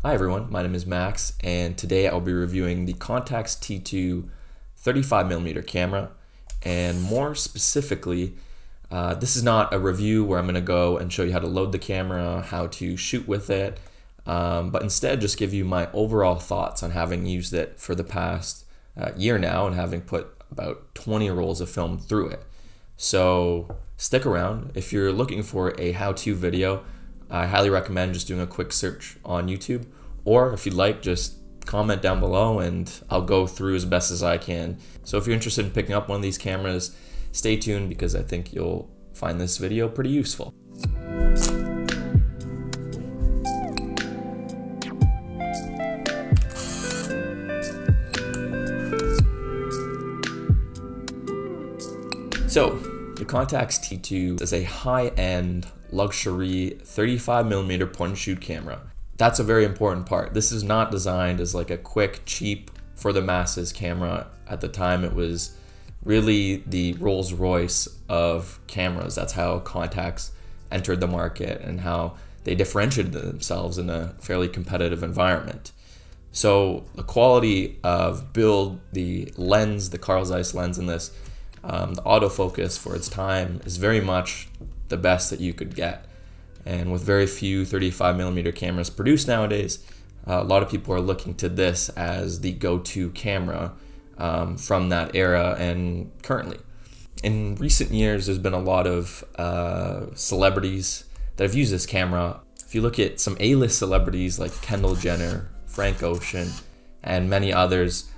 Hi everyone, my name is Max, and today I'll be reviewing the Contax T2 35mm camera, and more specifically, this is not a review where I'm going to go and show you how to load the camera, how to shoot with it, but instead just give you my overall thoughts on having used it for the past year now and having put about 20 rolls of film through it. So stick around. If you're looking for a how-to video, I highly recommend just doing a quick search on YouTube, or if you'd like, just comment down below and I'll go through as best as I can. So if you're interested in picking up one of these cameras, stay tuned because I think you'll find this video pretty useful. So, the Contax T2 is a high-end luxury 35mm point and shoot camera. That's a very important part. This is not designed as like a quick, cheap, for the masses camera. At the time, it was really the Rolls Royce of cameras. That's how Contax entered the market and how they differentiated themselves in a fairly competitive environment. So the quality of build, the lens, the Carl Zeiss lens in this, the autofocus for its time is very much the best that you could get. And with very few 35mm cameras produced nowadays, a lot of people are looking to this as the go-to camera from that era and currently. In recent years, there's been a lot of celebrities that have used this camera. If you look at some A-list celebrities like Kendall Jenner, Frank Ocean, and many others,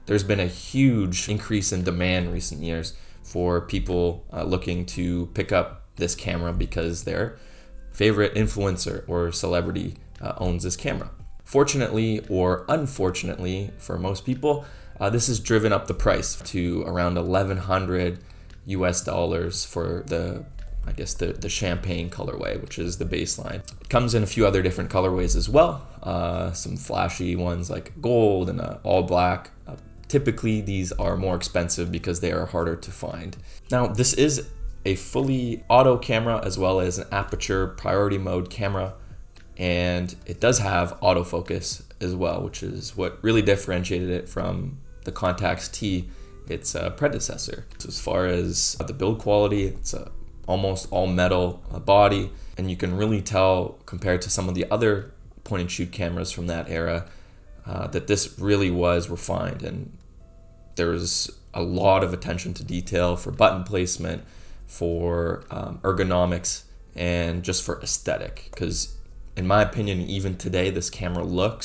there's been a huge increase in demand in recent years for people looking to pick up this camera because their favorite influencer or celebrity owns this camera. Fortunately or unfortunately for most people, this has driven up the price to around $1,100 US for the, I guess, the champagne colorway, which is the baseline. It comes in a few other different colorways as well, some flashy ones like gold and all black. Typically, these are more expensive because they are harder to find. Now, this is a fully auto camera as well as an aperture priority mode camera, and it does have autofocus as well, which is what really differentiated it from the Contax T, its predecessor. So as far as the build quality, it's almost all metal body, and you can really tell compared to some of the other point and shoot cameras from that era that this really was refined, and there was a lot of attention to detail for button placement, for ergonomics, and just for aesthetic, because in my opinion, even today, this camera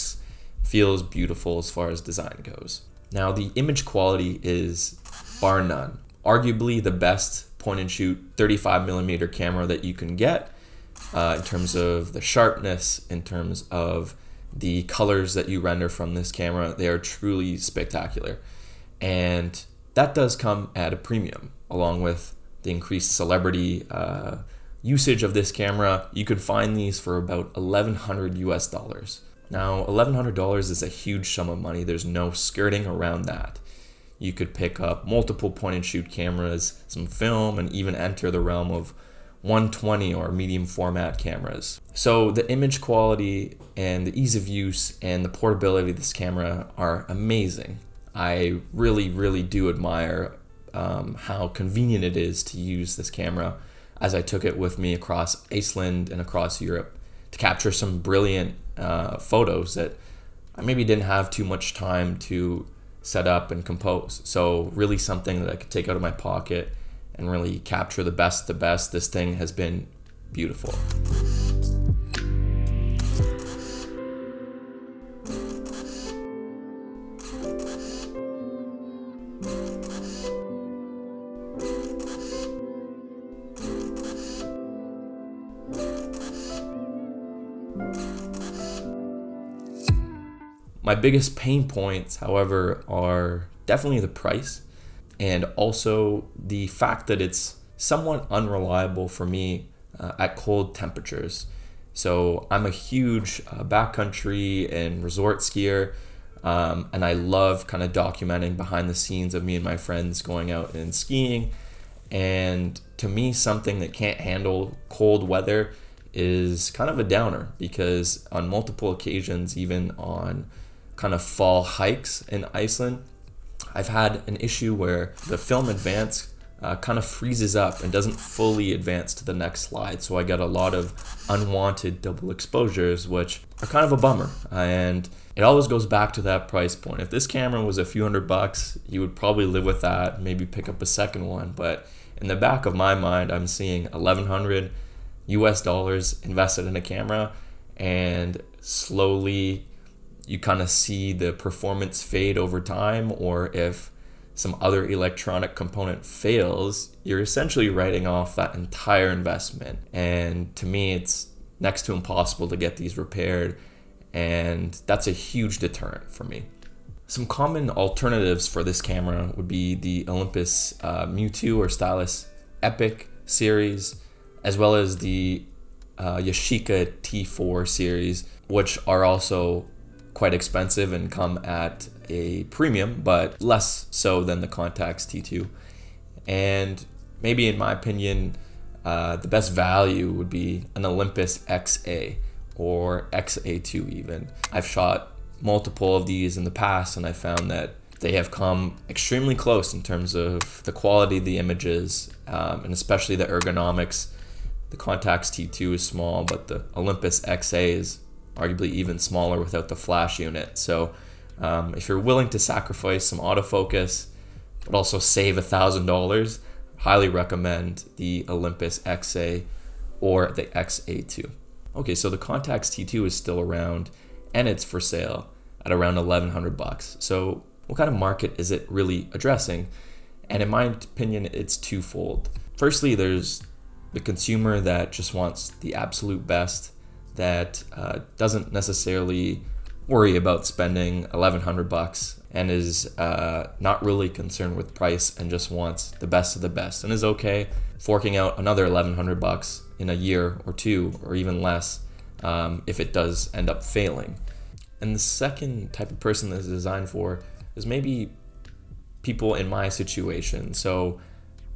feels beautiful as far as design goes. Now, the image quality is bar none, arguably the best point and shoot 35mm camera that you can get in terms of the sharpness, in terms of the colors that you render from this camera. They are truly spectacular, and that does come at a premium along with the increased celebrity usage of this camera. You could find these for about $1,100 US. Now, $1,100 is a huge sum of money. There's no skirting around that. You could pick up multiple point and shoot cameras, some film, and even enter the realm of 120 or medium format cameras. So the image quality and the ease of use and the portability of this camera are amazing. I really do admire how convenient it is to use this camera, as I took it with me across Iceland and across Europe to capture some brilliant photos that I maybe didn't have too much time to set up and compose. So really something that I could take out of my pocket and really capture the best. This thing has been beautiful. My biggest pain points, however, are definitely the price and also the fact that it's somewhat unreliable for me at cold temperatures. So I'm a huge backcountry and resort skier, and I love kind of documenting behind the scenes of me and my friends going out and skiing. And to me, something that can't handle cold weather is kind of a downer, because on multiple occasions, even on kind of fall hikes in Iceland, I've had an issue where the film advance kind of freezes up and doesn't fully advance to the next slide. So I get a lot of unwanted double exposures, which are kind of a bummer. And it always goes back to that price point. If this camera was a few $100, you would probably live with that, maybe pick up a second one. But in the back of my mind, I'm seeing $1,100 US invested in a camera, and slowly you kind of see the performance fade over time, or if some other electronic component fails, you're essentially writing off that entire investment. And to me, it's next to impossible to get these repaired, and that's a huge deterrent for me. Some common alternatives for this camera would be the Olympus Mewtwo or Stylus Epic series, as well as the Yashica T4 series, which are also quite expensive and come at a premium, but less so than the Contax T2. And maybe, in my opinion, the best value would be an Olympus XA or XA2 even. I've shot multiple of these in the past, and I found that they have come extremely close in terms of the quality of the images, and especially the ergonomics. The Contax T2 is small, but the Olympus XA is arguably even smaller without the flash unit. So if you're willing to sacrifice some autofocus, but also save $1,000, highly recommend the Olympus XA or the XA2. Okay, so the Contax T2 is still around, and it's for sale at around $1,100. So what kind of market is it really addressing? And in my opinion, it's twofold. Firstly, there's the consumer that just wants the absolute best, that doesn't necessarily worry about spending $1,100 and is not really concerned with price and just wants the best of the best, and is okay forking out another $1,100 in a year or two or even less if it does end up failing. And the second type of person that it's designed for is maybe people in my situation. So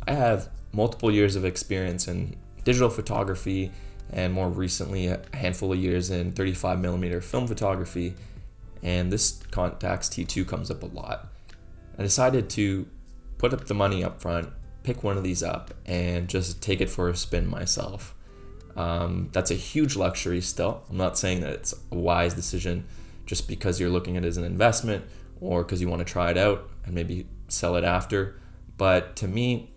I have multiple years of experience in digital photography, and more recently a handful of years in 35mm film photography, and this Contax T2 comes up a lot. I decided to put up the money up front, pick one of these up, and just take it for a spin myself. That's a huge luxury still. I'm not saying that it's a wise decision just because you're looking at it as an investment or because you want to try it out and maybe sell it after. But to me,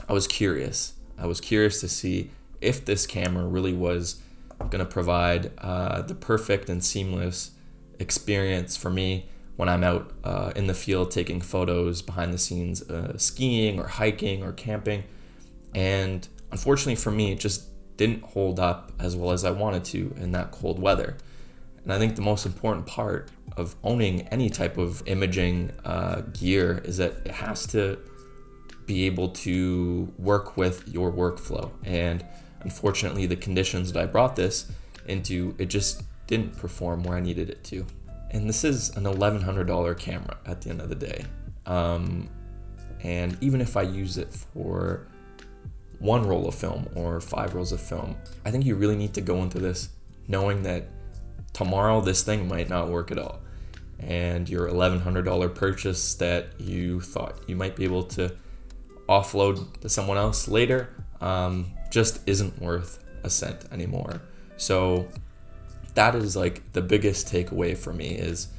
I was curious. I was curious to see if this camera really was going to provide the perfect and seamless experience for me when I'm out in the field taking photos behind the scenes, skiing or hiking or camping. And unfortunately for me, it just didn't hold up as well as I wanted to in that cold weather. And I think the most important part of owning any type of imaging gear is that it has to be able to work with your workflow. And unfortunately, the conditions that I brought this into, it just didn't perform where I needed it to. And this is an $1,100 camera at the end of the day. And even if I use it for one roll of film or 5 rolls of film, I think you really need to go into this knowing that tomorrow this thing might not work at all. And your $1,100 purchase that you thought you might be able to offload to someone else later just isn't worth a cent anymore. So that is like the biggest takeaway for me, is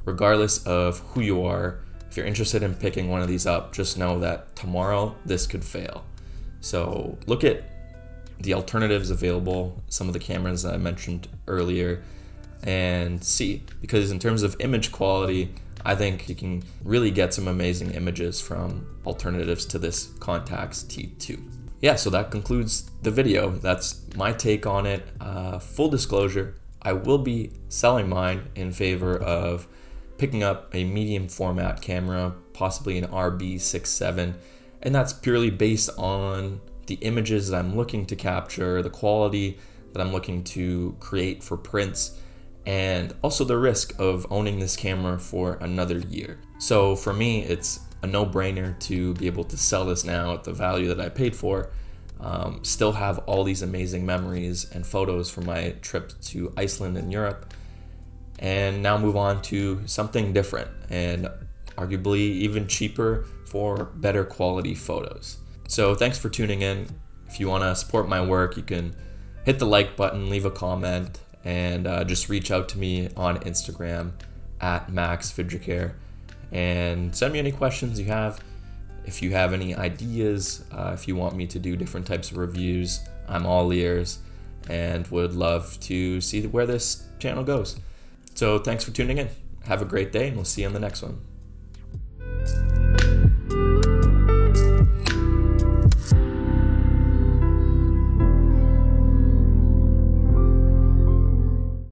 regardless of who you are, if you're interested in picking one of these up, just know that tomorrow this could fail. So look at the alternatives available, some of the cameras that I mentioned earlier, and see, because in terms of image quality, I think you can really get some amazing images from alternatives to this Contax T2. Yeah, so that concludes the video. That's my take on it. Full disclosure, I will be selling mine in favor of picking up a medium format camera, possibly an RB67, and that's purely based on the images that I'm looking to capture, the quality that I'm looking to create for prints, and also the risk of owning this camera for another year. So for me, it's a no-brainer to be able to sell this now at the value that I paid for, still have all these amazing memories and photos from my trip to Iceland and Europe, and now move on to something different and arguably even cheaper for better quality photos. So thanks for tuning in. If you want to support my work, you can hit the like button, leave a comment, and just reach out to me on Instagram at Max Vidricaire, and send me any questions you have. If you have any ideas, if you want me to do different types of reviews, I'm all ears and would love to see where this channel goes. So thanks for tuning in. Have a great day, and we'll see you on the next one.